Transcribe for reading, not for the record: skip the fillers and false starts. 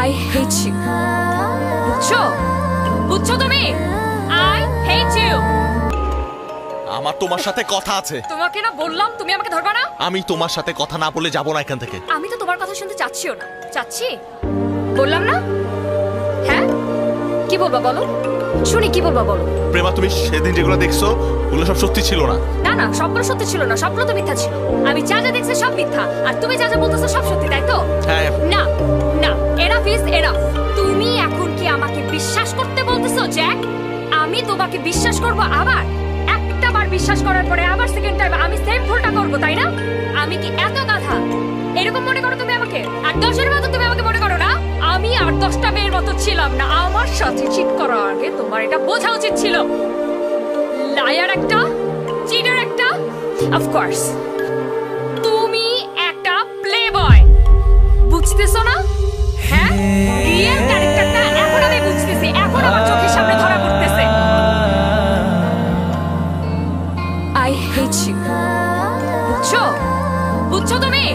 I hate you. বুঝছো? বুঝছো তুমি? I hate you. আমার তোমার সাথে কথা আছে। তোমাকে না বললাম তুমি আমাকে ধরবা না? আমি তোমার সাথে কথা না বলে যাব না এখান থেকে। আমি তো তোমার কথা শুনতে চাচ্ছিও না। চাচ্ছি? বললাম না? হ্যাঁ? কি বলবা বলো? শুনি কি বলবা বলো? প্রেমা তুমি সেদিন যেগুলো দেখছো ওগুলো সব সত্যি ছিল না। না না সবগুলো সত্যি ছিল না, সবগুলো তো মিথ্যা ছিল। আমি যা যা দেখছি সব মিথ্যা, আর তুমি যা যা বলতেছো সব সত্যি, তাই তো? হ্যাঁ। না না, এনাফ ইজ এনাফ। তুমি এখন কি আমাকে বিশ্বাস করতে বলতেছো জ্যাক? আমি তোমাকে বিশ্বাস করব আবার? একটা বার বিশ্বাস করার পরে আবার সেকেন্ড টাইম আমি সেম ভুলটা করব, তাই না? আমি কি এত গাধা এরকম মনে করো তুমি আমাকে? আর 10-এর মতো তুমি আমাকে মনে করো না? আমি আর 10টা মেয়ের মতো ছিলাম না। আমার সাথে চিট করার আগে তোমার এটা বোঝা উচিত ছিল। লায়ার একটা, চিটার একটা। অফ কোর্স তুমি একটা প্লেবয়, বুঝতেছো না? হ্যাঁ, রিয়েল ক্যারেক্টারটা এখন আমি বুঝতেছি, এখন আমার চোখের সামনে ধরা পড়তেছে। I hate you. বুঝছো? বুঝছো তুমি?